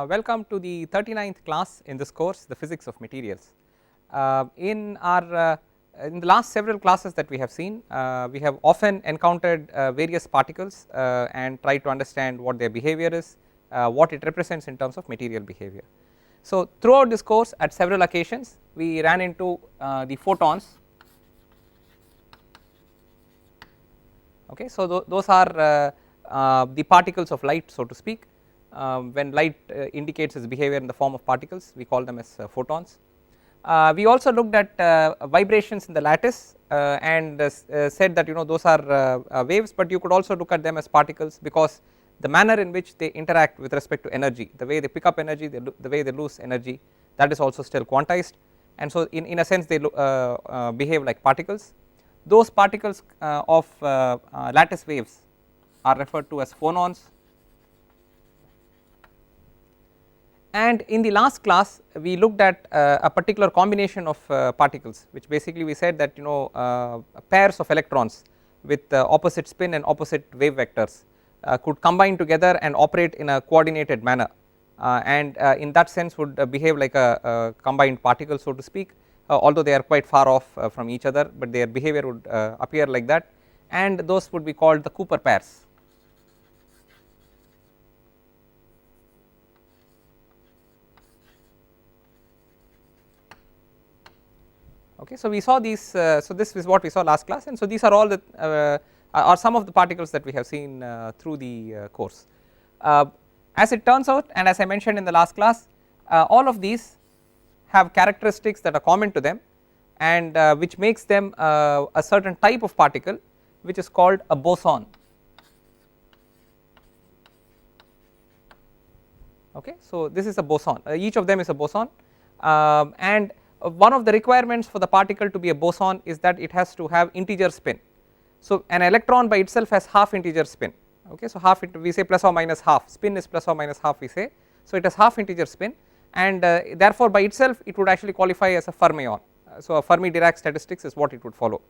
welcome to the 39th class in this course, the physics of materials. In the last several classes that we have seen, we have often encountered various particles and tried to understand what their behavior is, what it represents in terms of material behavior. So throughout this course at several occasions we ran into the photons. Okay, so those are the particles of light, so to speak. When light indicates its behavior in the form of particles, we call them as photons. We also looked at vibrations in the lattice and said that those are waves, but you could also look at them as particles because the manner in which they interact with respect to energy, the way they pick up energy, the way they lose energy, that is also still quantized, and so in a sense they behave like particles. Those particles of lattice waves are referred to as phonons. And in the last class we looked at a particular combination of particles, which basically we said that pairs of electrons with opposite spin and opposite wave vectors could combine together and operate in a coordinated manner, and in that sense would behave like a combined particle, so to speak, although they are quite far off from each other, but their behavior would appear like that, and those would be called the Cooper pairs. Okay, so we saw these, so this is what we saw last class, and so these are all the are some of the particles that we have seen through the course. As it turns out, and as I mentioned in the last class, all of these have characteristics that are common to them, and which makes them a certain type of particle which is called a boson. Okay, so this is a boson, each of them is a boson, and one of the requirements for the particle to be a boson is that it has to have integer spin. So an electron by itself has half integer spin. Okay, so half we say plus or minus half, spin is plus or minus half we say, so it has half integer spin, and therefore by itself it would actually qualify as a fermion. So a Fermi-Dirac statistics is what it would follow.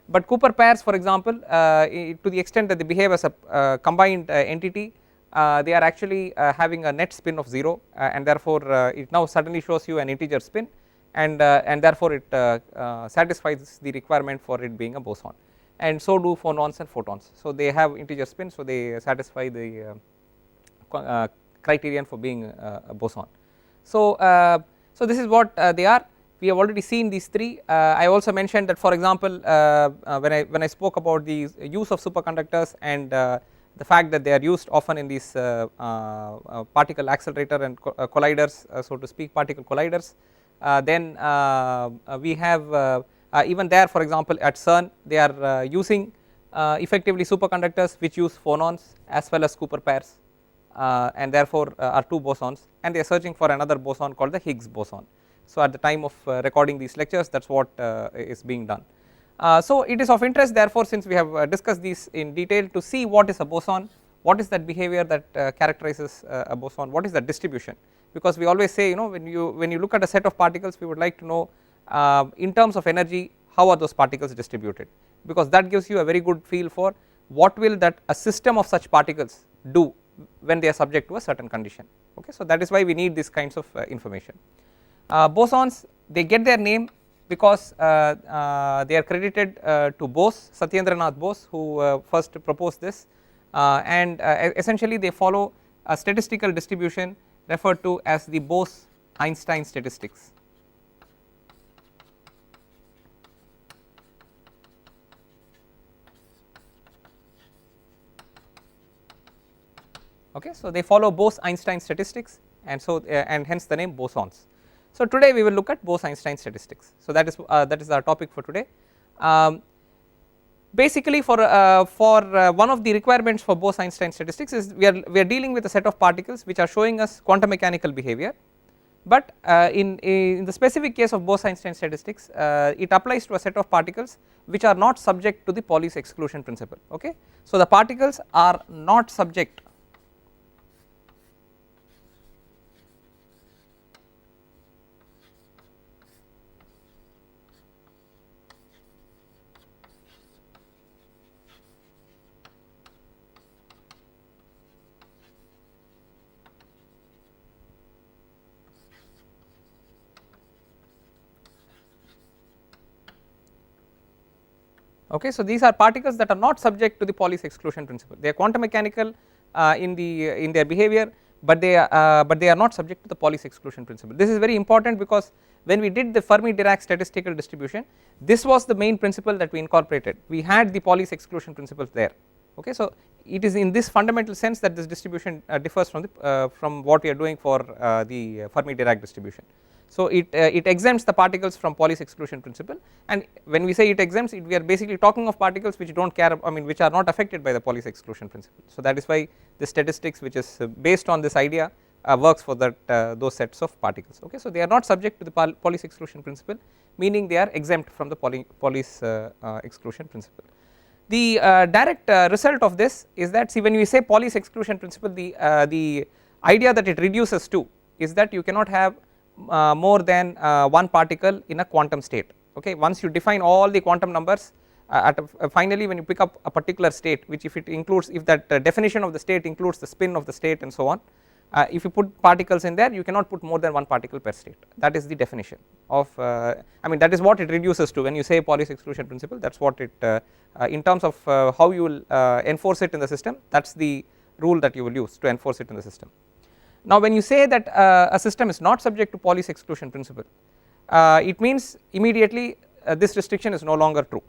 But Cooper pairs, for example, to the extent that they behave as a combined entity, they are actually having a net spin of 0, and therefore it now suddenly shows you an integer spin, and therefore it satisfies the requirement for it being a boson, and so do phonons and photons. So they have integer spin, so they satisfy the criterion for being a boson. So so this is what they are. We have already seen these three. I also mentioned that, for example, when I spoke about the use of superconductors and the fact that they are used often in these particle accelerator and colliders, so to speak, particle colliders, then we have even there, for example, at CERN they are using effectively superconductors which use phonons as well as Cooper pairs, and therefore are two bosons, and they are searching for another boson called the Higgs boson. So at the time of recording these lectures, that is what is being done. So it is of interest, therefore, since we have discussed these in detail, to see what is a boson, what is that behavior that characterizes a boson, what is the distribution, because we always say when you look at a set of particles, we would like to know in terms of energy how are those particles distributed, because that gives you a very good feel for what will that a system of such particles do when they are subject to a certain condition. Okay, so that is why we need these kinds of information. Bosons, they get their name because they are credited to Bose, Satyendranath Bose, who first proposed this, and essentially they follow a statistical distribution referred to as the Bose-Einstein Statistics. Okay, so they follow Bose-Einstein Statistics, and so and hence the name bosons. So today we will look at Bose-Einstein Statistics. So that is our topic for today. Basically, for one of the requirements for Bose-Einstein Statistics is we are dealing with a set of particles which are showing us quantum mechanical behavior, but in the specific case of Bose-Einstein Statistics, it applies to a set of particles which are not subject to the Pauli's exclusion principle. Okay, so the particles are not subject Okay, so these are particles that are not subject to the Pauli's exclusion principle. They are quantum mechanical in their behavior, but they are not subject to the Pauli's exclusion principle. This is very important because when we did the Fermi-Dirac statistical distribution, this was the main principle that we incorporated. We had the Pauli's exclusion principles there. Okay, so it is in this fundamental sense that this distribution differs from what we are doing for the Fermi-Dirac distribution. So it exempts the particles from Pauli's exclusion principle, and when we say it exempts, we are basically talking of particles which don't care, I mean which are not affected by the Pauli's exclusion principle. So that is why the statistics which is based on this idea works for that those sets of particles. Okay, so they are not subject to the Pauli's exclusion principle, meaning they are exempt from the Pauli's exclusion principle. The direct result of this is that, see, when we say Pauli's exclusion principle, the idea that it reduces to is that you cannot have more than one particle in a quantum state. Okay, once you define all the quantum numbers, finally when you pick up a particular state, which if that definition of the state includes the spin of the state and so on, if you put particles in there, you cannot put more than one particle per state. That is the definition of I mean that is what it reduces to when you say Pauli's exclusion principle. That is what it in terms of how you will enforce it in the system, that is the rule that you will use to enforce it in the system. Now when you say that a system is not subject to Pauli's exclusion principle, it means immediately this restriction is no longer true.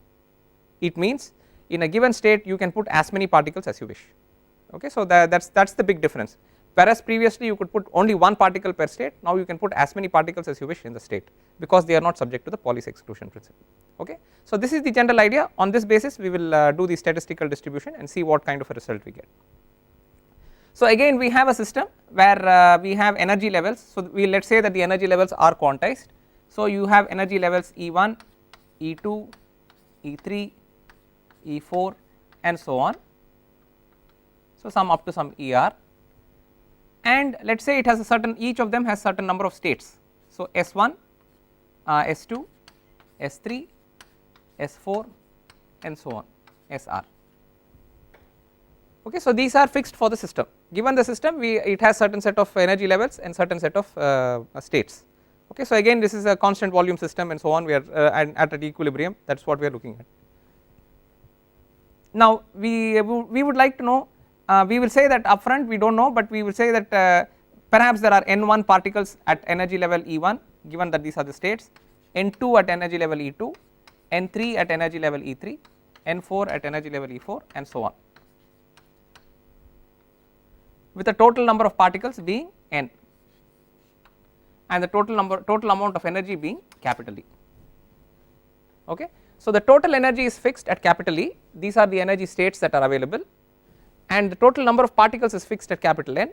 It means in a given state you can put as many particles as you wish. Okay, so that's the big difference. Whereas previously you could put only one particle per state, now you can put as many particles as you wish in the state because they are not subject to the Pauli's exclusion principle. Okay, so this is the general idea. On this basis we will do the statistical distribution and see what kind of a result we get. So again we have a system where we have energy levels. So let us say that the energy levels are quantized. So you have energy levels E1, E2, E3, E4 and so on. So some up to some ER, and let us say it has a certain, each of them has certain number of states. So S1, S2, S3, S4 and so on, SR. Okay, so these are fixed for the system. Given the system, it has certain set of energy levels and certain set of states. Okay, so again this is a constant volume system and so on, we are at an equilibrium, that is what we are looking at. Now we would like to know, we will say that upfront we do not know, but we will say that perhaps there are n1 particles at energy level E1 given that these are the states, n2 at energy level E2, n3 at energy level E3, n4 at energy level E4 and so on, with the total number of particles being n and the total amount of energy being capital E. Okay, so the total energy is fixed at capital E, these are the energy states that are available, and the total number of particles is fixed at capital N.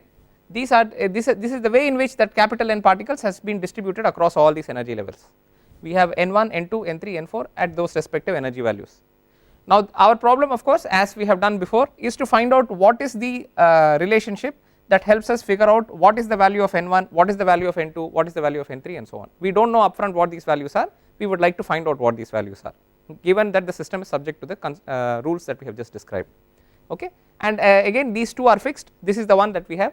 This is the way in which that capital N particles has been distributed across all these energy levels. We have n1, n2, n3, n4 at those respective energy values. Now our problem, of course, as we have done before, is to find out what is the relationship that helps us figure out what is the value of n1, what is the value of n2, what is the value of n3 and so on. We do not know upfront what these values are, we would like to find out what these values are, given that the system is subject to the rules that we have just described. Okay, and again these two are fixed, this is the one that we have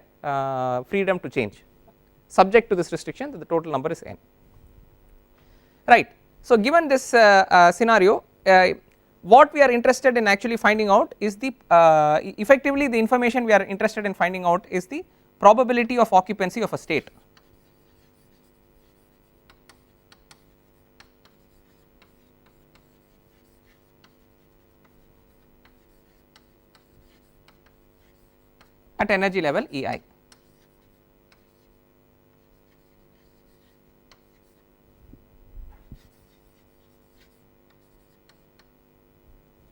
freedom to change, subject to this restriction that the total number is n. Right, so given this scenario, what we are interested in actually finding out is the effectively the information we are interested in finding out is the probability of occupancy of a state. At energy level EI.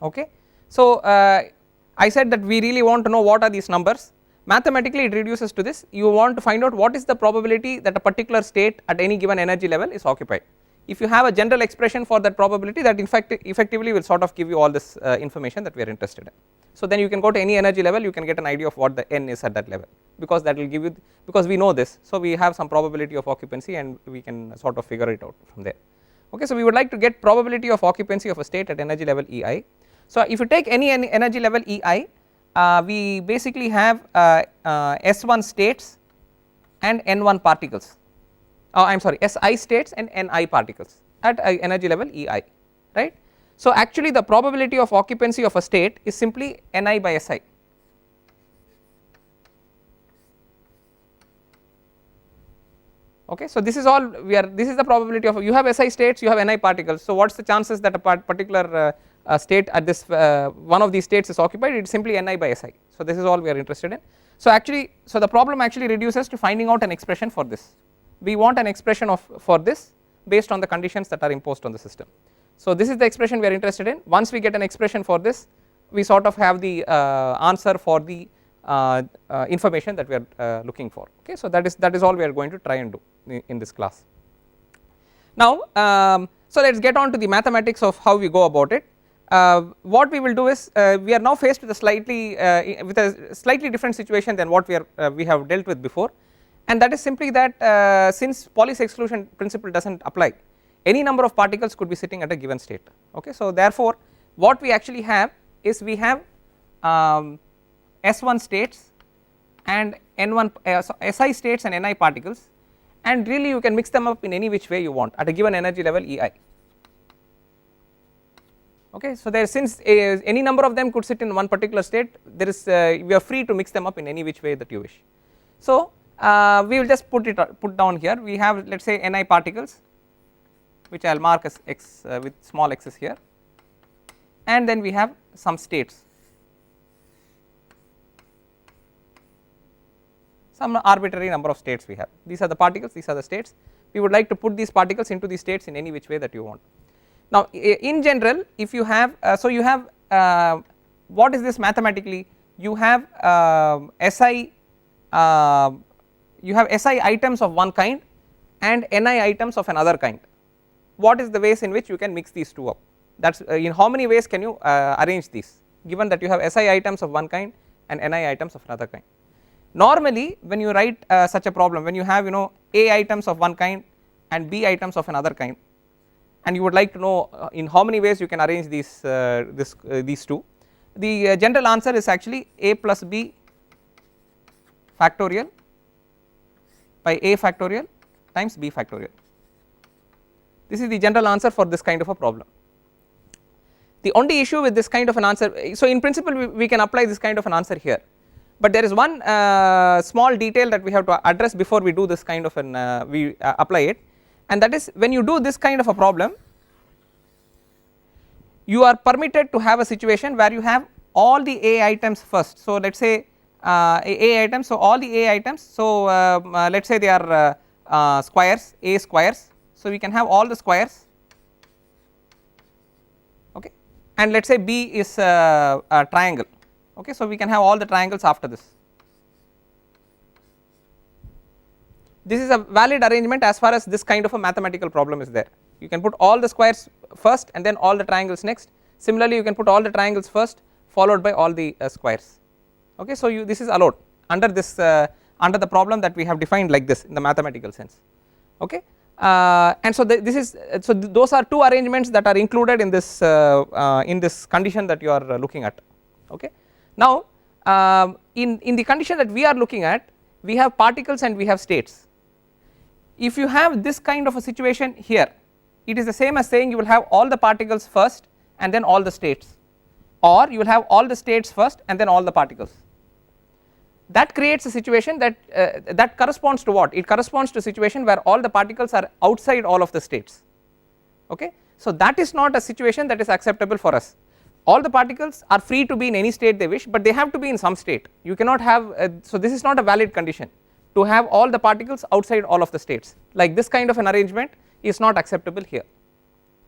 Okay. So I said that we really want to know what are these numbers. Mathematically it reduces to this, you want to find out what is the probability that a particular state at any given energy level is occupied. If you have a general expression for that probability, that in fact effectively will sort of give you all this information that we are interested in. So then you can go to any energy level, you can get an idea of what the n is at that level, because that will give you, because we know this, so we have some probability of occupancy and we can sort of figure it out from there. Okay, so we would like to get probability of occupancy of a state at energy level EI. So if you take any energy level EI, we basically have S1 states and N1 particles, I am sorry, Si states and Ni particles at energy level EI, right. So actually the probability of occupancy of a state is simply Ni by Si. Okay, so this is all this is the probability of, you have Si states, you have Ni particles, so what is the chances that a particular state at this one of these states is occupied? It is simply Ni by Si. So this is all we are interested in. So actually, so the problem actually reduces to finding out an expression for this. We want an expression for this based on the conditions that are imposed on the system. So this is the expression we are interested in. Once we get an expression for this, we sort of have the answer for the information that we are looking for. Okay, so that is all we are going to try and do in this class. Now so let us get on to the mathematics of how we go about it. What we will do is we are now faced with a slightly different situation than what we have dealt with before, and that is simply that since Pauli's exclusion principle does not apply, any number of particles could be sitting at a given state. Okay, so therefore what we actually have is we have S1 states and N1 Si states and Ni particles, and really you can mix them up in any which way you want at a given energy level Ei. Okay, so there, since any number of them could sit in one particular state, there is we are free to mix them up in any which way that you wish. So we will just put down here. We have, let us say, Ni particles, which I will mark as x with small x's here, and then we have some states, some arbitrary number of states we have. These are the particles, these are the states. We would like to put these particles into these states in any which way that you want. Now in general, if you have so you have what is this mathematically? You have Si items of one kind and Ni items of another kind. What is the ways in which you can mix these two up? That is in how many ways can you arrange these, given that you have Si items of one kind and Ni items of another kind. Normally when you write such a problem, when you have A items of one kind and B items of another kind, and you would like to know in how many ways you can arrange these these two, the general answer is actually A plus B factorial by A factorial times B factorial. This is the general answer for this kind of a problem. The only issue with this kind of an answer, so in principle we can apply this kind of an answer here, but there is one small detail that we have to address before we do this kind of an apply it, and that is when you do this kind of a problem, you are permitted to have a situation where you have all the A items first. So let us say A items, so all the A items, so let us say they are squares, A squares, so we can have all the squares, okay, and let us say B is a triangle, okay, so we can have all the triangles after this. This is a valid arrangement as far as this kind of a mathematical problem is there. You can put all the squares first and then all the triangles next. Similarly you can put all the triangles first followed by all the squares. Okay, so this is allowed under this under the problem that we have defined like this in the mathematical sense. Okay, and so this is those are two arrangements that are included in this condition that you are looking at. Okay, now in the condition that we are looking at, we have particles and we have states. If you have this kind of a situation here, it is the same as saying you will have all the particles first and then all the states, or you will have all the states first and then all the particles. That creates a situation that that corresponds to what? It corresponds to a situation where all the particles are outside all of the states. Okay, so that is not a situation that is acceptable for us. All the particles are free to be in any state they wish, but they have to be in some state. You cannot have so this is not a valid condition to have all the particles outside all of the states. Like this kind of an arrangement is not acceptable here.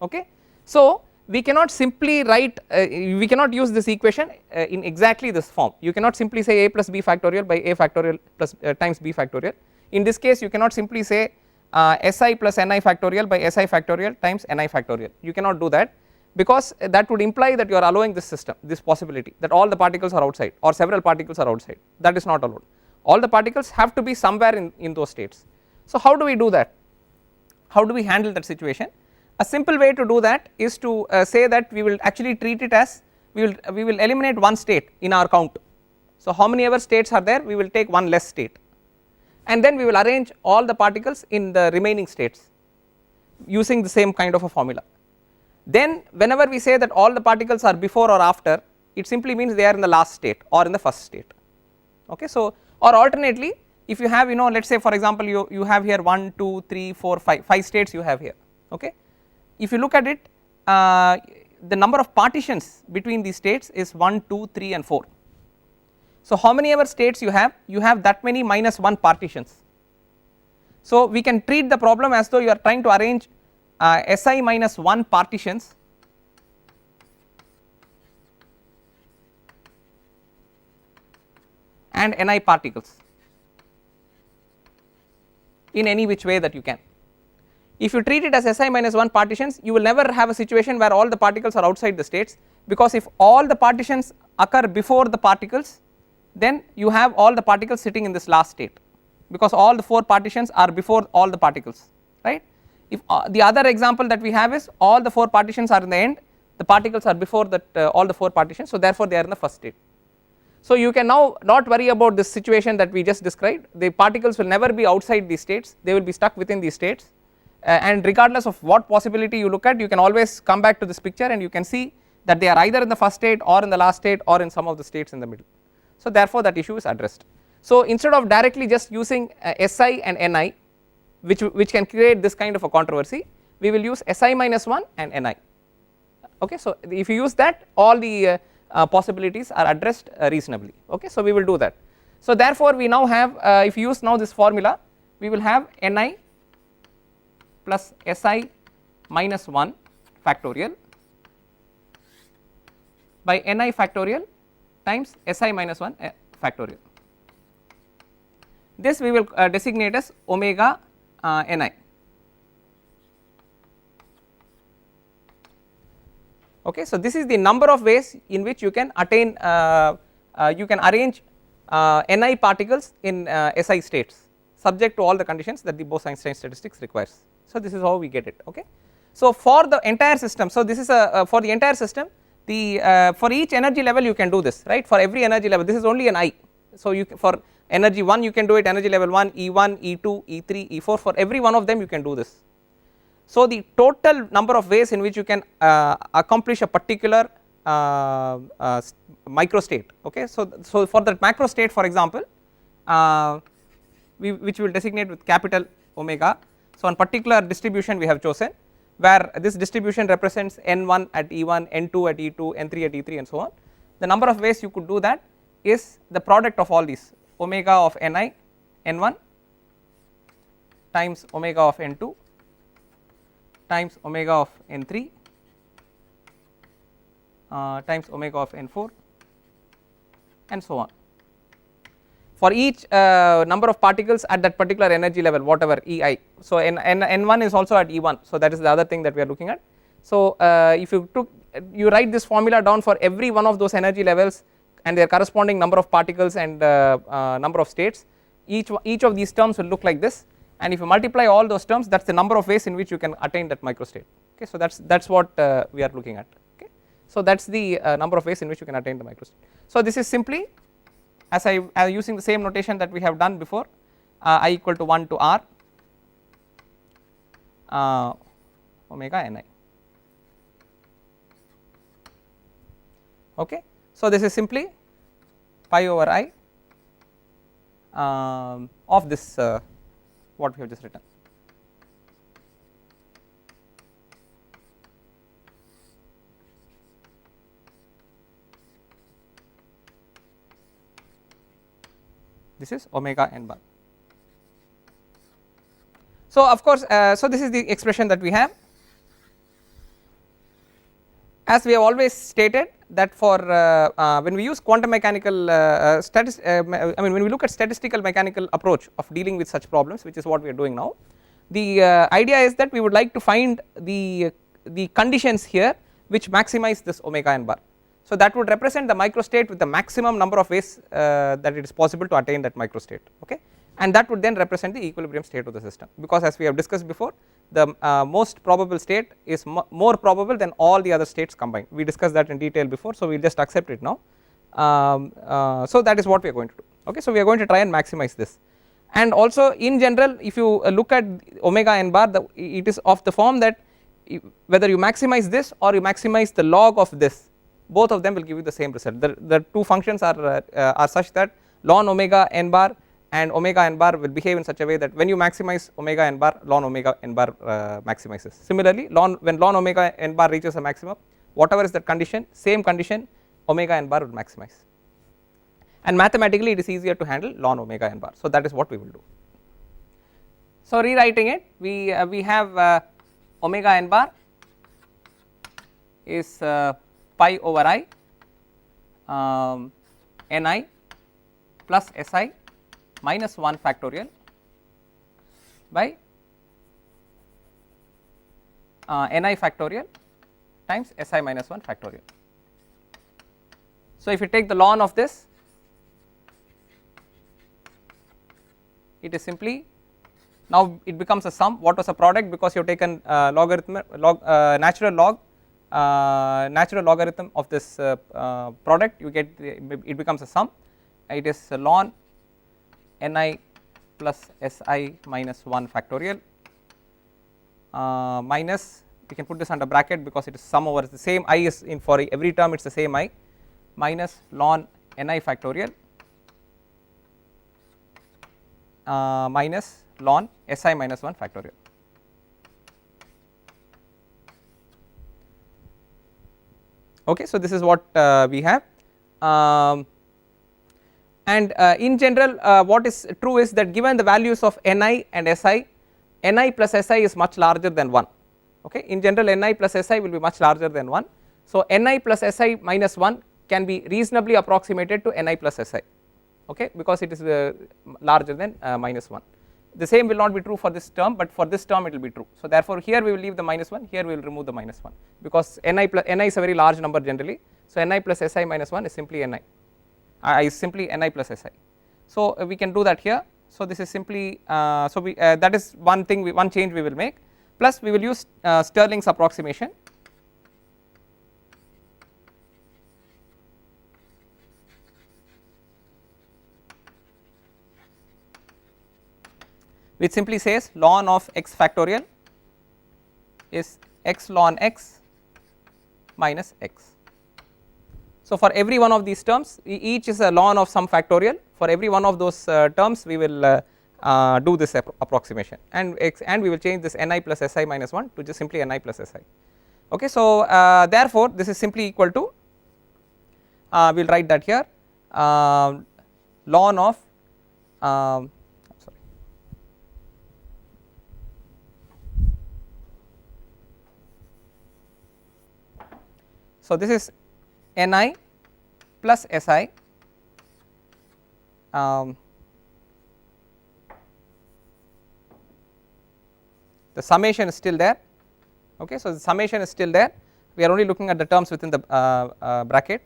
Okay, so we cannot simply write we cannot use this equation in exactly this form. You cannot simply say A plus B factorial by A factorial plus times B factorial. In this case you cannot simply say Si plus Ni factorial by Si factorial times Ni factorial. You cannot do that, because that would imply that you are allowing this system, this possibility that all the particles are outside or several particles are outside. That is not allowed. All the particles have to be somewhere in those states. So how do we do that? How do we handle that situation? A simple way to do that is to say that we will actually treat it as we will eliminate one state in our count. So how many ever states are there, we will take one less state, and then we will arrange all the particles in the remaining states using the same kind of a formula. then whenever we say that all the particles are before or after, it simply means they are in the last state or in the first state, okay. So or alternately, if you have, let us say for example you have here 1 2 3 4 5 states you have here, okay. If you look at it, the number of partitions between these states is 1 2 3 and 4. So how many ever states you have that many minus 1 partitions. So we can treat the problem as though you are trying to arrange Si minus 1 partitions and Ni particles in any which way that you can. If you treat it as Si minus 1 partitions, you will never have a situation where all the particles are outside the states, because if all the partitions occur before the particles, then you have all the particles sitting in this last state, because all the 4 partitions are before all the particles, right. If the other example that we have is all the 4 partitions are in the end, the particles are before that all the 4 partitions, so therefore they are in the first state. So you can now not worry about this situation that we just described. The particles will never be outside these states, they will be stuck within these states, and regardless of what possibility you look at, you can always come back to this picture and you can see that they are either in the first state or in the last state or in some of the states in the middle. So therefore that issue is addressed. So instead of directly just using Si and Ni, which can create this kind of a controversy, we will use Si minus 1 and Ni, okay. So if you use that, all the possibilities are addressed reasonably, okay. So we will do that. So therefore we now have, if you use now this formula, we will have Ni plus Si minus 1 factorial by Ni factorial times Si minus 1 factorial. This we will designate as omega Ni, okay. So this is the number of ways in which you can attain, you can arrange Ni particles in Si states subject to all the conditions that the Bose-Einstein statistics requires. So this is how we get it, okay. So for the entire system, so this is for the entire system, the for each energy level you can do this, right. For every energy level, this is only an I. So you for energy 1 you can do it, energy level 1, E1, E2, E3, E4, for every one of them you can do this. So the total number of ways in which you can accomplish a particular microstate, okay. So for that macro state, for example, which we will designate with capital omega. So one particular distribution we have chosen, where this distribution represents N1 at E1, N2 at E2, N3 at E3 and so on. The number of ways you could do that is the product of all these, omega of Ni, N1 times omega of N2 times omega of N3 times omega of N4 and so on, for each number of particles at that particular energy level, whatever Ei. So N1 is also at E1, so that is the other thing that we are looking at. So if you write this formula down for every one of those energy levels and their corresponding number of particles and number of states, each of these terms will look like this, and if you multiply all those terms, that is the number of ways in which you can attain that microstate, okay. So that is what we are looking at, okay. So that is the number of ways in which you can attain the microstate. So this is simply, as I using the same notation that we have done before, I equal to 1 to R omega Ni, okay. So this is simply pi over I of this what we have just written. This is omega n bar. So of course, so this is the expression that we have. As we have always stated that for when we use quantum mechanical when we look at statistical mechanical approach of dealing with such problems, which is what we are doing now, the idea is that we would like to find the conditions here which maximize this omega n bar. So that would represent the microstate with the maximum number of ways that it is possible to attain that microstate, okay, and that would then represent the equilibrium state of the system, because as we have discussed before, the most probable state is more probable than all the other states combined. We discussed that in detail before, so we will just accept it now. So that is what we are going to do, okay. So we are going to try and maximize this, and also in general, if you look at omega n bar, it is of the form that whether you maximize this or you maximize the log of this, both of them will give you the same result. The two functions are such that ln omega n bar and omega n bar will behave in such a way that when you maximize omega n bar, ln omega n bar maximizes. Similarly, when ln omega n bar reaches a maximum, whatever is that condition, same condition omega n bar will maximize, and mathematically it is easier to handle ln omega n bar. So that is what we will do. So rewriting it, we have omega n bar is pi over I ni plus Si minus 1 factorial by ni factorial times Si minus 1 factorial. So if you take the ln of this, it is simply, now it becomes a sum. What was a product? Because you have taken natural logarithm of this product, you get it becomes a sum. It is ln ni plus Si minus 1 factorial minus, we can put this under bracket because it is sum over the same I is in for every term, it is the same I, minus ln ni factorial minus ln Si minus 1 factorial. Okay, so this is what we have, and in general what is true is that given the values of ni and Si, ni plus Si is much larger than 1. Okay, in general ni plus Si will be much larger than 1. So ni plus Si minus 1 can be reasonably approximated to ni plus Si, okay, because it is larger than minus 1. The same will not be true for this term, but for this term it will be true. So therefore here we will leave the minus 1, here we will remove the minus 1, because ni is a very large number generally. So ni plus Si minus 1 is simply ni, is simply ni plus Si. So we can do that here. So this is simply that is one thing, one change we will make, plus we will use Stirling's approximation. Which simply says ln of x factorial is x ln x minus x. So for every one of these terms, each is a ln of some factorial. For every one of those terms, we will do this approximation, and we will change this ni plus Si minus 1 to just simply ni plus Si. Okay, so therefore this is simply equal to, we will write that here, ln of so this is ni plus Si the summation is still there. Okay, so the summation is still there, we are only looking at the terms within the bracket,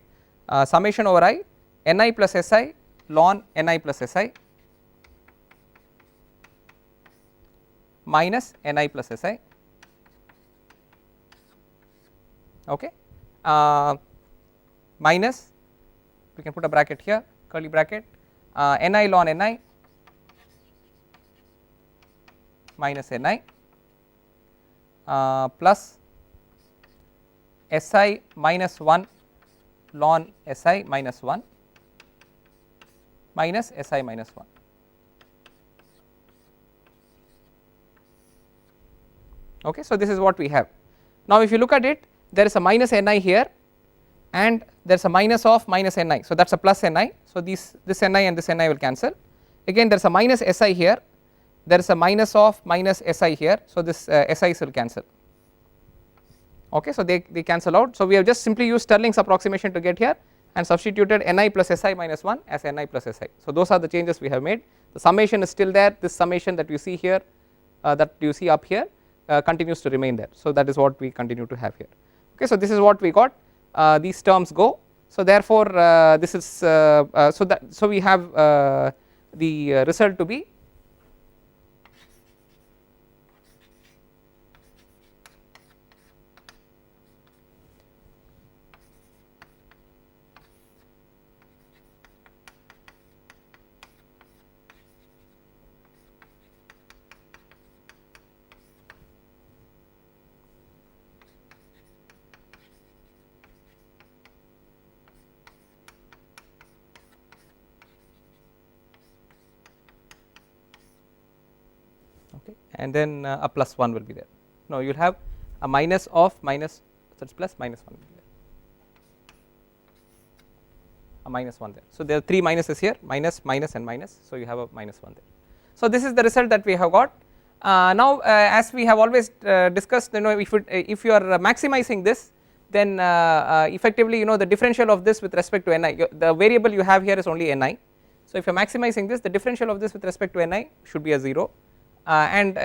summation over I ni plus Si ln ni plus Si minus ni plus Si. Okay, minus, we can put a bracket here, curly bracket, ni ln ni minus ni plus Si minus 1 ln Si minus 1 minus Si minus 1. Okay, so this is what we have. Now if you look at it, there is a minus ni here and there is a minus of minus ni, so that is a plus ni, so this ni and this ni will cancel. Again there is a minus Si here, there is a minus of minus Si here, so this Si's will cancel. Okay, so they cancel out. So we have just simply used Stirling's approximation to get here and substituted ni plus Si minus 1 as ni plus Si. So those are the changes we have made. The summation is still there, this summation that you see here, that you see up here continues to remain there. So that is what we continue to have here. Okay, so this is what we got, these terms go. So therefore this is so we have the result to be and then a plus 1 will be there. No, you will have a minus of minus, so it is plus minus 1 will be there, a minus 1 there. So there are 3 minuses here, minus, minus and minus, so you have a minus 1 there. So this is the result that we have got. Now as we have always discussed, you know, if you are maximizing this, then effectively, you know, the differential of this with respect to Ni, the variable you have here is only Ni. So if you are maximizing this, the differential of this with respect to Ni should be a 0, and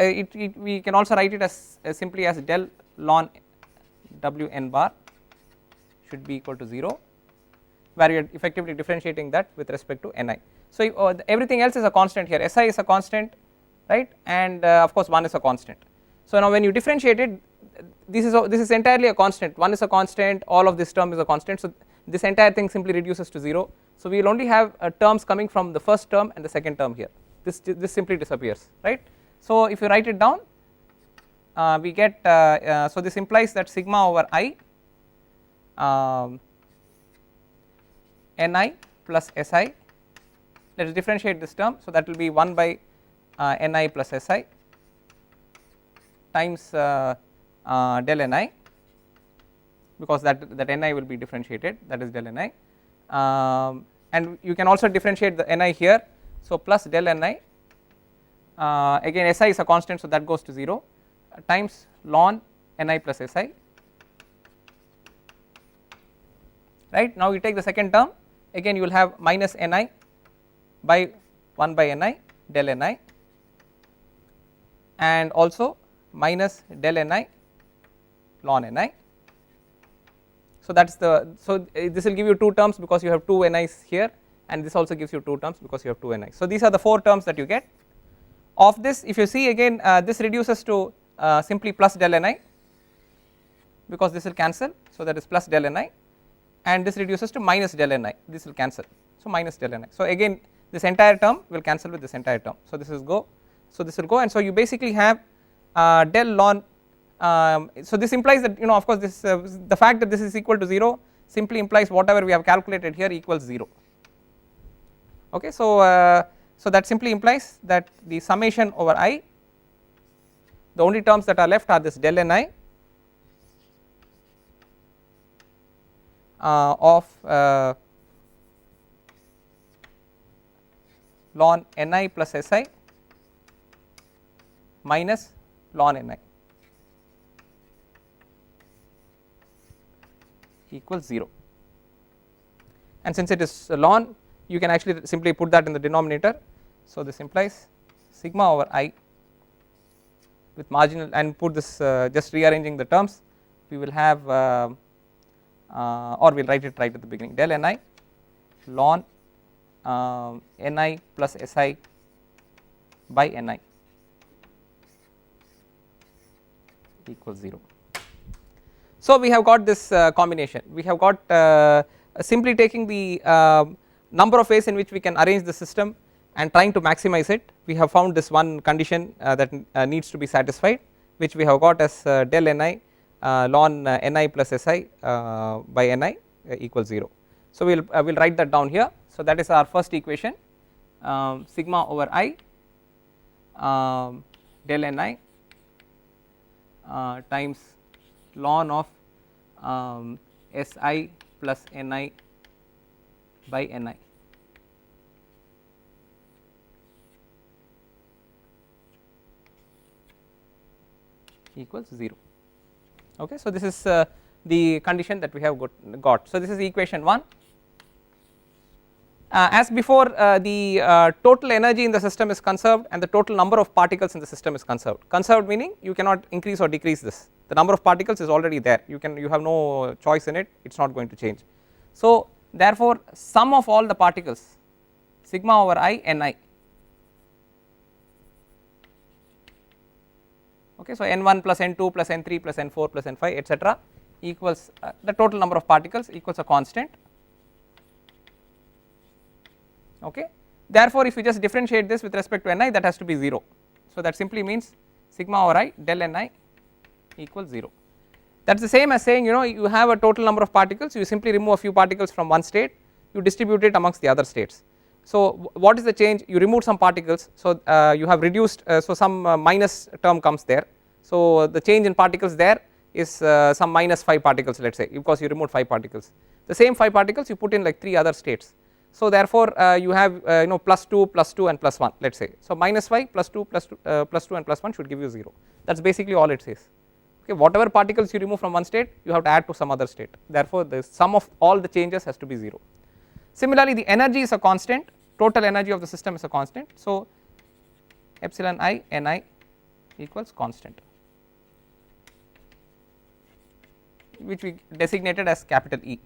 we can also write it as simply as del ln Wn bar should be equal to 0, where you are effectively differentiating that with respect to Ni. So everything else is a constant here, Si is a constant, right, and of course 1 is a constant. So now when you differentiate it, this is entirely a constant, 1 is a constant, all of this term is a constant, so this entire thing simply reduces to 0. So we will only have terms coming from the first term and the second term here, this simply disappears, right. So if you write it down, we get so this implies that sigma over I Ni plus Si, let us differentiate this term, so that will be 1 by Ni plus Si times del Ni, because that Ni will be differentiated, that is del Ni, and you can also differentiate the Ni here, so plus del Ni, again Si is a constant, so that goes to 0, times ln Ni plus Si, right. Now you take the second term, again you will have minus Ni by 1 by Ni del Ni, and also minus del Ni ln Ni. So that is this will give you 2 terms because you have 2 Ni's here, and this also gives you 2 terms because you have 2 Ni's. So these are the 4 terms that you get. Of this, if you see again, this reduces to simply plus del Ni, because this will cancel, so that is plus del Ni, and this reduces to minus del Ni, this will cancel, so minus del Ni. So again this entire term will cancel with this entire term, so this is go, so this will go, and so you basically have del ln, so this implies that, you know, of course this the fact that this is equal to 0 simply implies whatever we have calculated here equals 0, okay. So so that simply implies that the summation over I, the only terms that are left are this del Ni of ln Ni plus Si minus ln Ni equals 0, and since it is ln, you can actually simply put that in the denominator. So this implies sigma over I with marginal, and put this just rearranging the terms, we will have or we will write it right at the beginning, del Ni ln Ni plus Si by Ni equals 0. So we have got this combination, we have got simply taking the number of ways in which we can arrange the system and trying to maximize it. We have found this one condition that needs to be satisfied, which we have got as del Ni ln Ni plus Si by Ni equals 0. So we will write that down here. So that is our first equation, sigma over I del Ni times ln of Si plus Ni by Ni equals 0, okay. So this is the condition that we have got. So this is equation 1. As before, the total energy in the system is conserved and the total number of particles in the system is conserved. Conserved meaning you cannot increase or decrease this, the number of particles is already there, you have no choice in it, it is not going to change. So therefore sum of all the particles sigma over I Ni, okay. So N1 plus N2 plus N3 plus N4 plus N5 etc. equals the total number of particles equals a constant, okay. Therefore if you just differentiate this with respect to Ni, that has to be 0, so that simply means sigma over I del Ni equals 0. That is the same as saying, you know, you have a total number of particles, you simply remove a few particles from one state, you distribute it amongst the other states. So what is the change? You remove some particles, so you have reduced, so some minus term comes there, so the change in particles there is some minus 5 particles, let us say, because you removed 5 particles. The same 5 particles you put in like 3 other states, so therefore you have plus 2 and plus 1, let us say. So minus 5 plus 2 plus 2 and plus 1 should give you 0, that is basically all it says. Okay, whatever particles you remove from one state you have to add to some other state, therefore the sum of all the changes has to be 0. Similarly, the energy is a constant, total energy of the system is a constant, so epsilon I Ni equals constant, which we designated as capital E.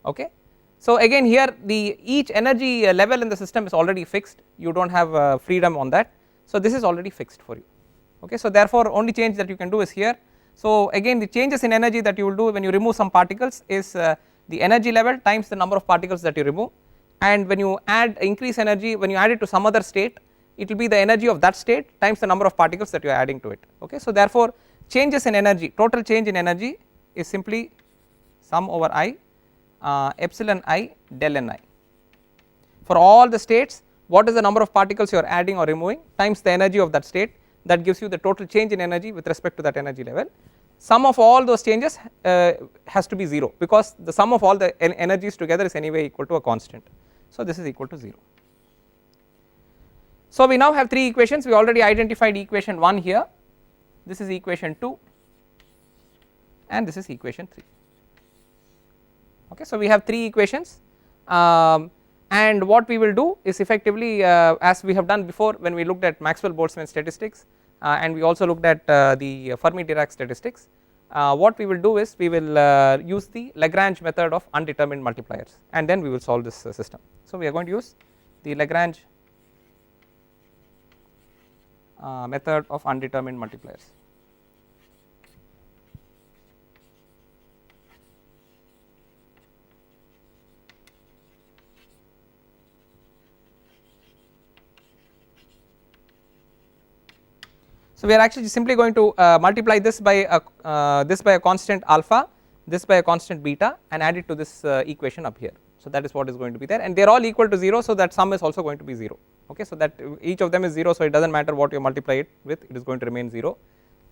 Okay. So again here the each energy level in the system is already fixed, you do not have freedom on that, so this is already fixed for you. Okay. So therefore only change that you can do is here. So again the changes in energy that you will do when you remove some particles is the energy level times the number of particles that you remove, and when you add increase energy, when you add it to some other state, it will be the energy of that state times the number of particles that you are adding to it. Okay. So therefore changes in energy, total change in energy is simply sum over I epsilon I del Ni. For all the states, what is the number of particles you are adding or removing times the energy of that state, that gives you the total change in energy with respect to that energy level. Sum of all those changes has to be 0, because the sum of all the energies together is anyway equal to a constant, so this is equal to 0. So we now have 3 equations, we already identified equation 1 here, this is equation 2 and this is equation 3. Okay, so we have 3 equations, and what we will do is effectively as we have done before when we looked at Maxwell-Boltzmann statistics and we also looked at the Fermi-Dirac statistics, what we will do is we will use the Lagrange method of undetermined multipliers, and then we will solve this system. So we are going to use the Lagrange method of undetermined multipliers. So we are actually simply going to multiply this by a constant alpha, this by a constant beta, and add it to this equation up here. So that is what is going to be there, and they are all equal to 0, so that sum is also going to be 0. Okay, so that each of them is 0, so it does not matter what you multiply it with, it is going to remain 0,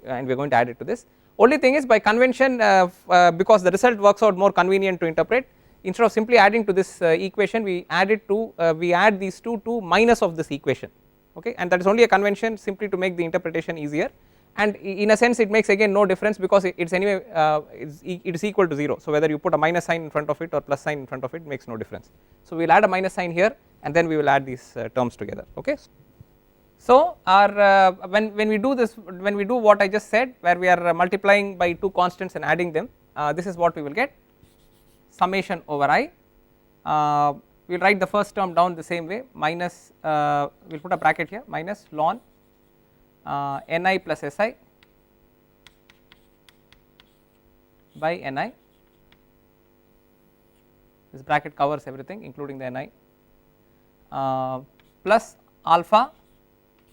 and we are going to add it to this. Only thing is by convention, because the result works out more convenient to interpret, instead of simply adding to this equation, we add it to we add these two to minus of this equation. Okay, and that is only a convention simply to make the interpretation easier, and in a sense it makes again no difference, because it is anyway it is equal to 0, so whether you put a minus sign in front of it or plus sign in front of it makes no difference. So we will add a minus sign here and then we will add these terms together. Okay. So our when we do this, when we do what I just said, where we are multiplying by 2 constants and adding them, this is what we will get, summation over I. We will write the first term down the same way, minus we will put a bracket here, minus ln Ni plus Si by Ni, this bracket covers everything including the Ni, plus alpha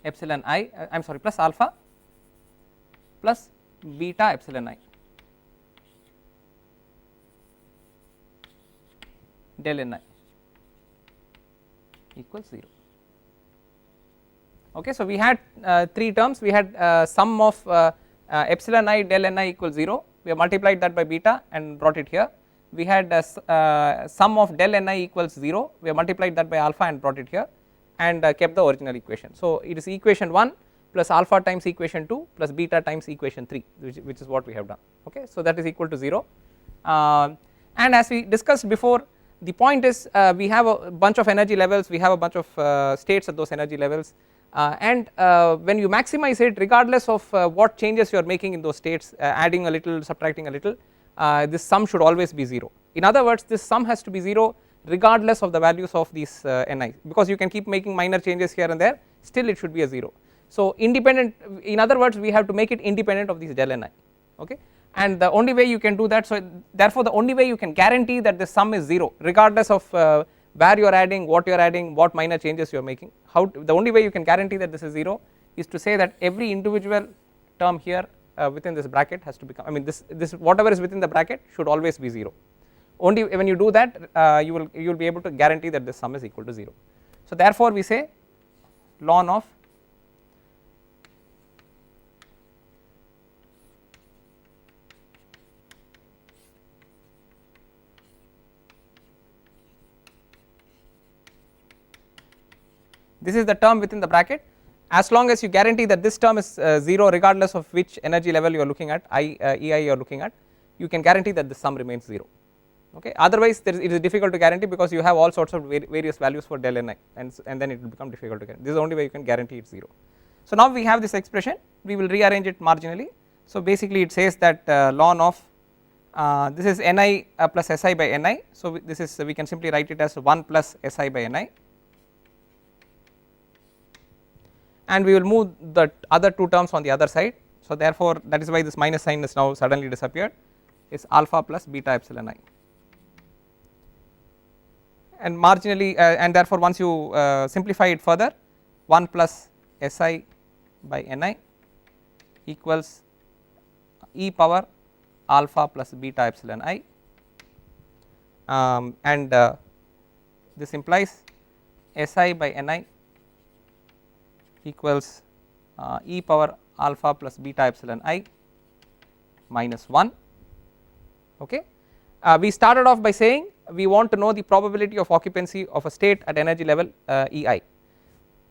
epsilon I am sorry plus alpha plus beta epsilon I del Ni equals 0. Okay, so we had 3 terms, we had sum of epsilon I del Ni equals 0, we have multiplied that by beta and brought it here. We had sum of del Ni equals 0, we have multiplied that by alpha and brought it here, and kept the original equation. So it is equation 1 plus alpha times equation 2 plus beta times equation 3, which is what we have done. Okay, so that is equal to 0, and as we discussed before, the point is we have a bunch of energy levels, we have a bunch of states at those energy levels, and when you maximize it, regardless of what changes you are making in those states, adding a little, subtracting a little, this sum should always be 0. In other words, this sum has to be 0 regardless of the values of these Ni, because you can keep making minor changes here and there, still it should be a 0. So independent, in other words, we have to make it independent of these del Ni. Okay, and the only way you can do that, so therefore the only way you can guarantee that the sum is 0 regardless of where you are adding, what you are adding, what minor changes you are making, the only way you can guarantee that this is 0 is to say that every individual term here within this bracket has to become, I mean this whatever is within the bracket should always be 0. Only when you do that you will be able to guarantee that this sum is equal to 0. So therefore we say ln of this is the term within the bracket. As long as you guarantee that this term is 0 regardless of which energy level you are looking at, EI you are looking at, you can guarantee that the sum remains 0. Okay. Otherwise it is difficult to guarantee because you have all sorts of various values for del Ni, and then it will become difficult to guarantee. This is the only way you can guarantee it 0. So now we have this expression, we will rearrange it marginally. So basically it says that ln of this is Ni plus Si by Ni. So this is, we can simply write it as 1 plus Si by Ni, and we will move the other two terms on the other side. So therefore that is why this minus sign has now suddenly disappeared, is alpha plus beta epsilon I, and marginally and therefore once you simplify it further, 1 plus Si by Ni equals e power alpha plus beta epsilon I, and this implies Si by Ni equals e power alpha plus beta epsilon I minus 1. Okay. We started off by saying we want to know the probability of occupancy of a state at energy level Ei.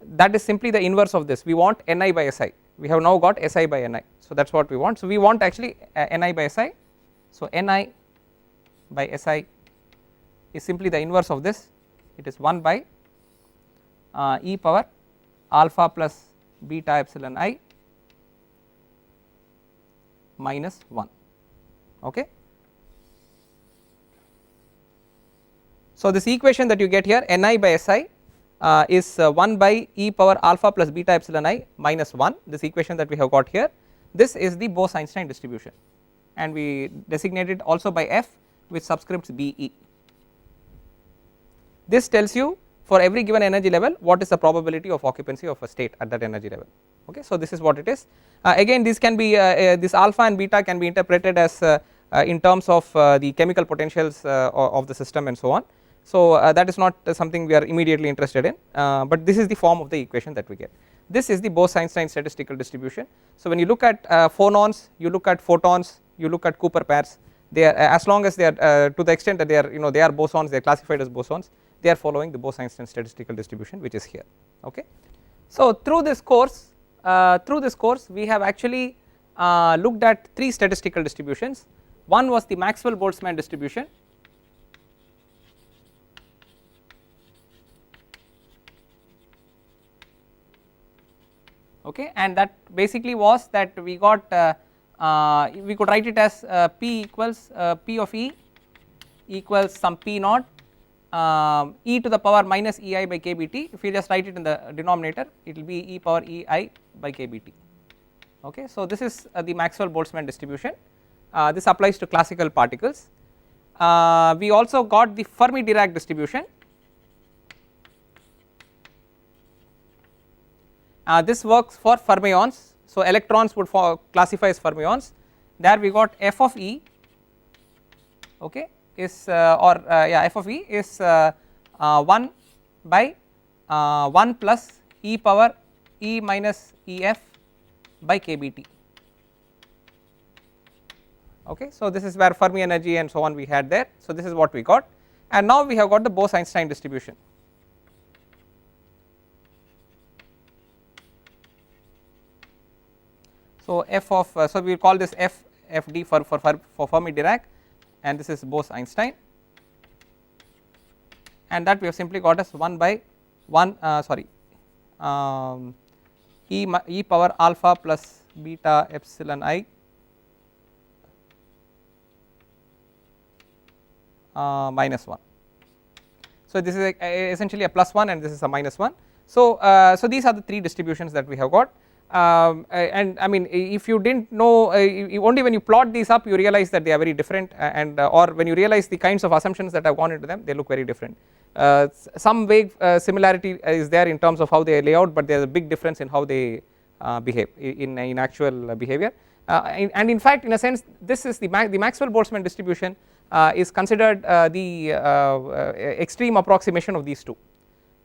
That is simply the inverse of this. We want Ni by Si. We have now got Si by Ni. So that is what we want. So we want actually Ni by Si. So Ni by Si is simply the inverse of this. It is 1 by e power alpha plus beta epsilon I minus 1. Okay. So this equation that you get here, Ni by Si is 1 by e power alpha plus beta epsilon I minus 1, this equation that we have got here, this is the Bose-Einstein distribution, and we designate it also by F with subscripts Be. This tells you for every given energy level what is the probability of occupancy of a state at that energy level. Okay. So this is what it is. Again this can be this alpha and beta can be interpreted as in terms of the chemical potentials of the system and so on. So that is not something we are immediately interested in, but this is the form of the equation that we get. This is the Bose-Einstein statistical distribution. So when you look at phonons, you look at photons, you look at Cooper pairs, they are as long as they are to the extent that they are they are bosons, they are classified as bosons, they are following the Bose-Einstein statistical distribution, which is here. Okay. So through this course we have actually looked at 3 statistical distributions. One was the Maxwell-Boltzmann distribution, okay, and that basically was that we got we could write it as P equals P of E equals some P naught e to the power minus Ei by kBt. If you just write it in the denominator, it will be e power Ei by kBt. Okay. So this is the Maxwell-Boltzmann distribution. This applies to classical particles. We also got the Fermi-Dirac distribution. This works for fermions. So electrons would classify as fermions. There we got f of E, okay, is f of E is 1 by 1 plus e power E minus Ef by kBt. Okay. So this is where Fermi energy and so on we had there. So this is what we got, and now we have got the Bose-Einstein distribution. So f of so we will call this Fd for Fermi-Dirac, and this is Bose-Einstein, and that we have simply got as 1 by 1 e power alpha plus beta epsilon I minus 1. So this is essentially a plus 1 and this is a minus 1. So so these are the 3 distributions that we have got. And I mean, if you did not know, only when you plot these up you realize that they are very different, and or when you realize the kinds of assumptions that have gone into them, they look very different. Some vague similarity is there in terms of how they lay out, but there is a big difference in how they behave in actual behavior. And in fact, in a sense, this is the Maxwell-Boltzmann distribution is considered the extreme approximation of these two.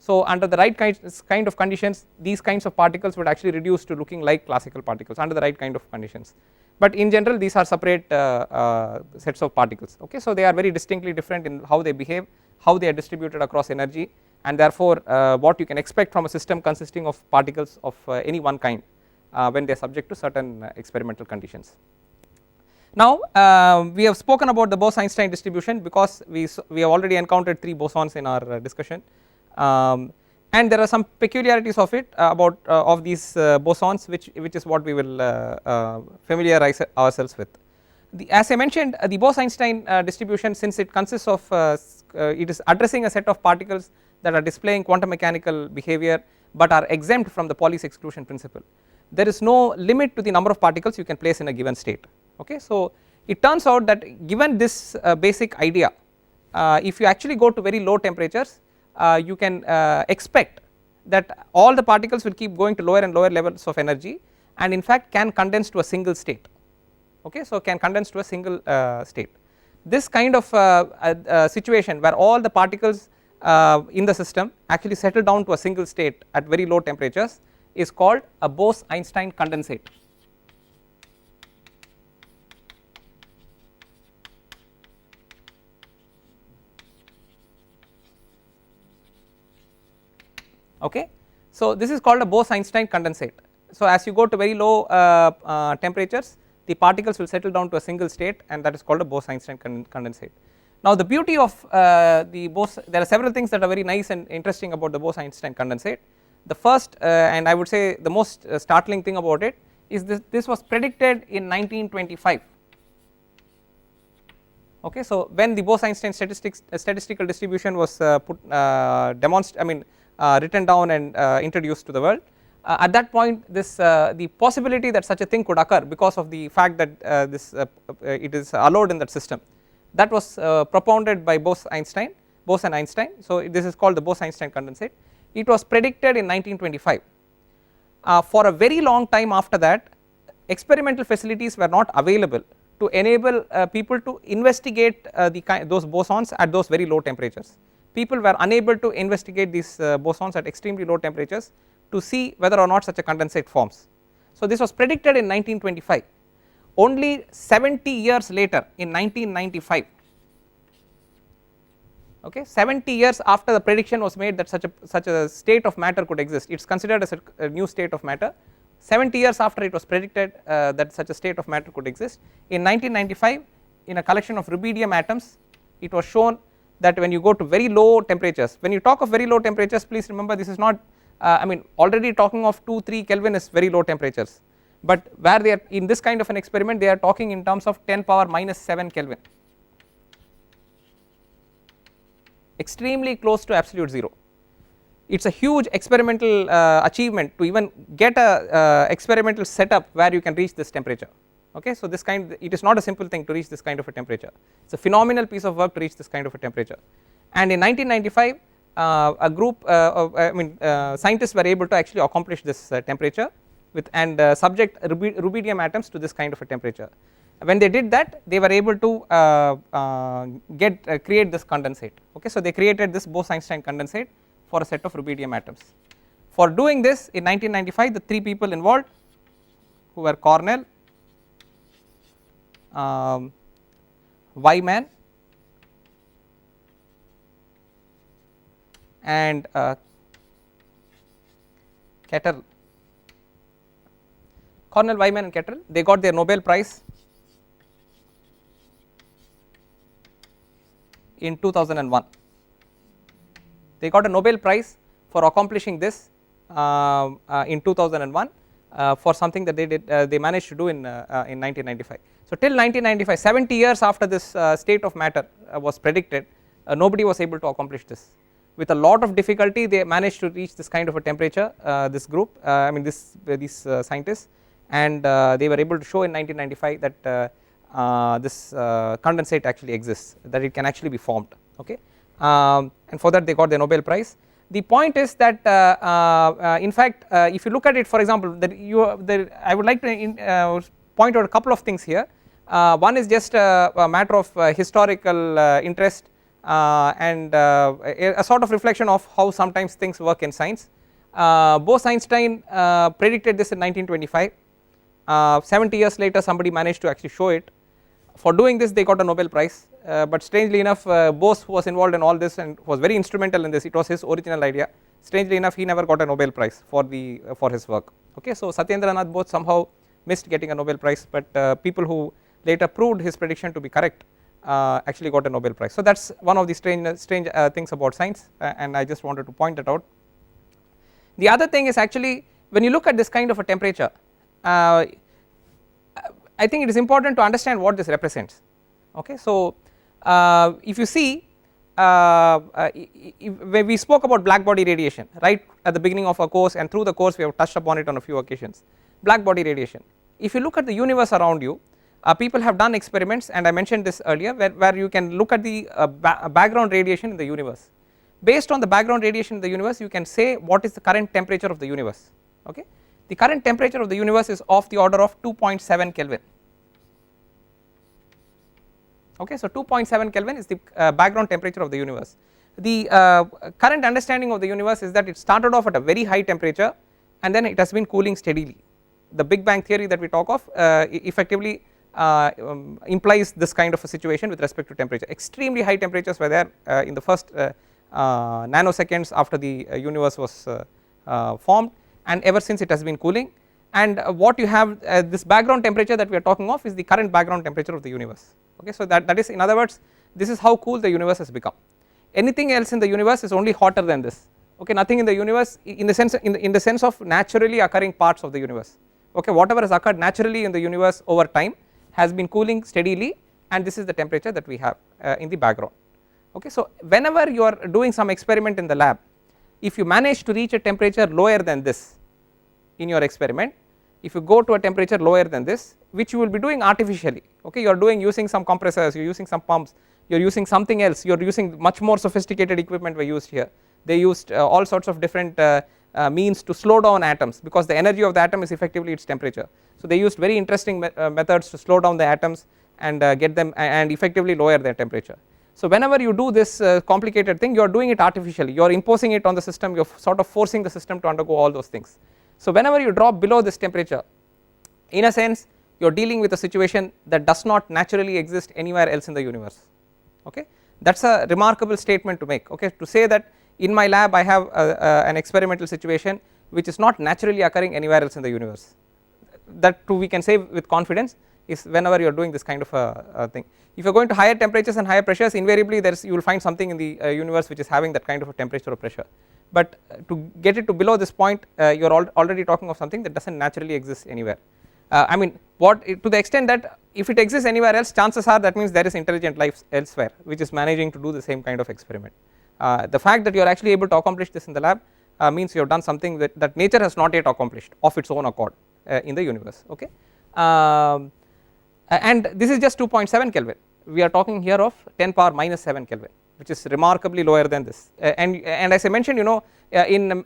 So under the right kind of conditions these kinds of particles would actually reduce to looking like classical particles under the right kind of conditions, but in general these are separate sets of particles. Okay, so they are very distinctly different in how they behave, how they are distributed across energy, and therefore what you can expect from a system consisting of particles of any one kind when they are subject to certain experimental conditions. Now we have spoken about the Bose-Einstein distribution because we have already encountered 3 bosons in our discussion, and there are some peculiarities of it about of these bosons which is what we will familiarize ourselves with. As I mentioned, the Bose-Einstein distribution, since it consists of it is addressing a set of particles that are displaying quantum mechanical behavior but are exempt from the Pauli's exclusion principle, there is no limit to the number of particles you can place in a given state. Okay, so it turns out that given this basic idea, if you actually go to very low temperatures, you can expect that all the particles will keep going to lower and lower levels of energy and in fact can condense to a single state. Okay, so can condense to a single state. This kind of situation where all the particles in the system actually settle down to a single state at very low temperatures is called a Bose-Einstein condensate. Okay, so this is called a Bose-Einstein condensate. So as you go to very low temperatures, the particles will settle down to a single state, and that is called a Bose-Einstein condensate. Now the beauty of the Bose, there are several things that are very nice and interesting about the Bose-Einstein condensate. The first and I would say the most startling thing about it is this was predicted in 1925. Okay, so when the Bose-Einstein statistical distribution was written down and introduced to the world, at that point this the possibility that such a thing could occur because of the fact that it is allowed in that system, that was propounded by Bose and Einstein. So this is called the Bose-Einstein condensate. It was predicted in 1925. For a very long time after that, experimental facilities were not available to enable people to investigate those bosons at those very low temperatures. People were unable to investigate these bosons at extremely low temperatures to see whether or not such a condensate forms. So this was predicted in 1925. Only 70 years later, in 1995, okay, 70 years after the prediction was made that such a state of matter could exist, it is considered as a new state of matter. 70 years after it was predicted that such a state of matter could exist, in 1995 in a collection of rubidium atoms, it was shown that when you go to very low temperatures, when you talk of very low temperatures, please remember this is not already talking of 2-3 Kelvin is very low temperatures, but where they are in this kind of an experiment, they are talking in terms of 10 power minus 7 Kelvin, extremely close to absolute zero. It is a huge experimental achievement to even get a experimental setup where you can reach this temperature. Okay, so this kind, it is not a simple thing to reach this kind of a temperature. It's a phenomenal piece of work to reach this kind of a temperature. And in 1995, a group scientists were able to actually accomplish this temperature with and subject rubidium atoms to this kind of a temperature. When they did that, they were able to create this condensate. Okay, so they created this Bose-Einstein condensate for a set of rubidium atoms. For doing this in 1995, the 3 people involved, who were Cornell, Wyman and Kettle. Cornell, Wyman and Kettle, they got their Nobel Prize in 2001. They got a Nobel Prize for accomplishing this in 2001 for something that they did they managed to do in 1995. So till 1995, 70 years after this state of matter was predicted, nobody was able to accomplish this. With a lot of difficulty, they managed to reach this kind of a temperature, this group, these scientists, and they were able to show in 1995 that this condensate actually exists, that it can actually be formed. Okay, and for that they got the Nobel Prize. The point is that in fact if you look at it, for example, that I would like to point out a couple of things here. One is just a matter of historical interest, and a sort of reflection of how sometimes things work in science. Bose-Einstein predicted this in 1925. 70 years later somebody managed to actually show it. For doing this they got a Nobel Prize, but strangely enough Bose, who was involved in all this and was very instrumental in this, it was his original idea, strangely enough he never got a Nobel Prize for his work. Okay, so Satyendranath Bose somehow missed getting a Nobel Prize, but people who later proved his prediction to be correct actually got a Nobel Prize. So that is one of the strange things about science, and I just wanted to point that out. The other thing is actually when you look at this kind of a temperature, I think it is important to understand what this represents. Okay, so if you see when we spoke about black body radiation right at the beginning of our course, and through the course we have touched upon it on a few occasions, black body radiation. If you look at the universe around you, people have done experiments, and I mentioned this earlier, where you can look at the background radiation in the universe. Based on the background radiation in the universe you can say what is the current temperature of the universe. Okay, the current temperature of the universe is of the order of 2.7 Kelvin. Okay, so 2.7 Kelvin is the background temperature of the universe. The current understanding of the universe is that it started off at a very high temperature and then it has been cooling steadily. The Big Bang theory that we talk of effectively implies this kind of a situation with respect to temperature. Extremely high temperatures were there in the first nanoseconds after the universe was formed, and ever since it has been cooling, and what you have this background temperature that we are talking of is the current background temperature of the universe. Okay, so that is, in other words, this is how cool the universe has become. Anything else in the universe is only hotter than this. Okay, nothing in the universe in the sense of naturally occurring parts of the universe. Okay, whatever has occurred naturally in the universe over time has been cooling steadily, and this is the temperature that we have in the background. Okay, so whenever you are doing some experiment in the lab, if you manage to reach a temperature lower than this in your experiment, if you go to a temperature lower than this, which you will be doing artificially, okay, you are doing using some compressors, you are using some pumps, you are using something else, you are using much more sophisticated equipment were used here. They used all sorts of different means to slow down atoms, because the energy of the atom is effectively its temperature. So they used very interesting methods to slow down the atoms and get them and effectively lower their temperature. So whenever you do this complicated thing, you are doing it artificially, you are imposing it on the system, you are sort of forcing the system to undergo all those things. So whenever you drop below this temperature, in a sense you are dealing with a situation that does not naturally exist anywhere else in the universe. Okay, that is a remarkable statement to make. Okay, to say that in my lab I have an experimental situation which is not naturally occurring anywhere else in the universe, that too we can say with confidence is whenever you are doing this kind of a thing. If you are going to higher temperatures and higher pressures, invariably there is, you will find something in the universe which is having that kind of a temperature or pressure, but to get it to below this point you are already talking of something that does not naturally exist anywhere. I mean, what to the extent that if it exists anywhere else, chances are that means there is intelligent life elsewhere which is managing to do the same kind of experiment. The fact that you are actually able to accomplish this in the lab means you have done something that nature has not yet accomplished of its own accord in the universe. Okay, and this is just 2.7 Kelvin. We are talking here of 10 power minus 7 Kelvin, which is remarkably lower than this. And as I mentioned, you know, in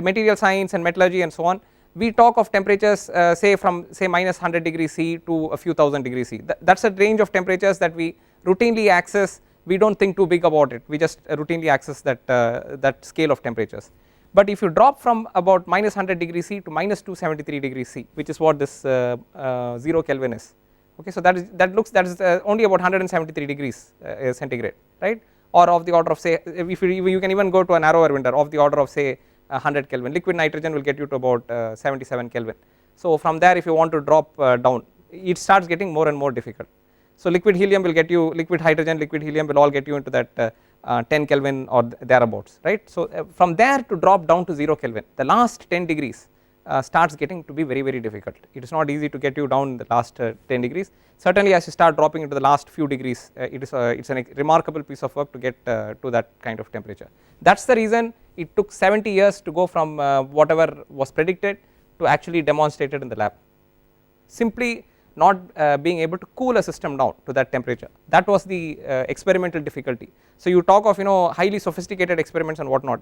material science and metallurgy and so on, we talk of temperatures say from say minus 100 degrees C to a few thousand degrees C. That is a range of temperatures that we routinely access. We do not think too big about it, we just routinely access that scale of temperatures. But if you drop from about minus 100 degrees C to minus 273 degrees C, which is what this 0 Kelvin is. Okay, so that is only about 173 degrees centigrade, right, or of the order of say, if you can even go to a narrower window of the order of say 100 Kelvin. Liquid nitrogen will get you to about 77 Kelvin. So from there if you want to drop down, it starts getting more and more difficult. So liquid helium will get you, liquid hydrogen, liquid helium will all get you into that 10 Kelvin or thereabouts, right. So from there to drop down to 0 Kelvin, the last 10 degrees starts getting to be very, very difficult. It is not easy to get you down the last 10 degrees. Certainly as you start dropping into the last few degrees, it's a remarkable piece of work to get to that kind of temperature. That is the reason it took 70 years to go from whatever was predicted to actually demonstrated in the lab. Simply not being able to cool a system down to that temperature, that was the experimental difficulty. So you talk of, you know, highly sophisticated experiments and whatnot.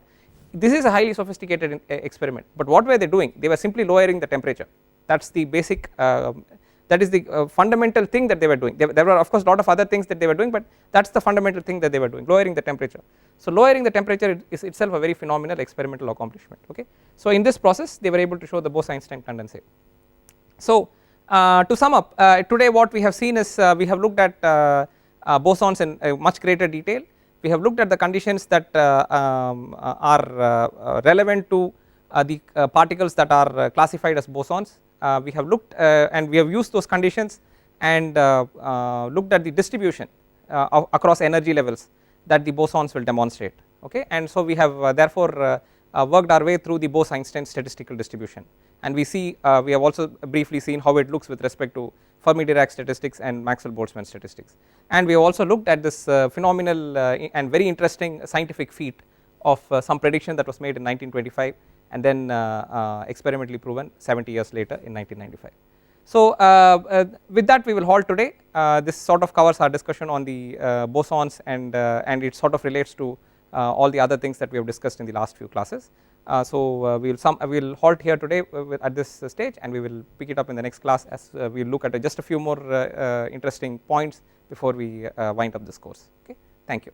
This is a highly sophisticated experiment, but what were they doing? They were simply lowering the temperature. That is the basic that is the fundamental thing that they were doing. There were of course lot of other things that they were doing, but that is the fundamental thing that they were doing, lowering the temperature. So lowering the temperature is itself a very phenomenal experimental accomplishment. Okay, so in this process they were able to show the Bose-Einstein condensate. So to sum up, today what we have seen is we have looked at bosons in much greater detail. We have looked at the conditions that are relevant to the particles that are classified as bosons. We have looked and we have used those conditions and looked at the distribution across energy levels that the bosons will demonstrate. Okay, and so we have therefore worked our way through the Bose-Einstein statistical distribution, and we see we have also briefly seen how it looks with respect to Fermi-Dirac statistics and Maxwell-Boltzmann statistics, and we have also looked at this phenomenal and very interesting scientific feat of some prediction that was made in 1925 and then experimentally proven 70 years later in 1995. So with that we will halt today. This sort of covers our discussion on the bosons, and it sort of relates to all the other things that we have discussed in the last few classes. So we will halt here today at this stage, and we will pick it up in the next class as we will look at just a few more interesting points before we wind up this course. Okay, thank you.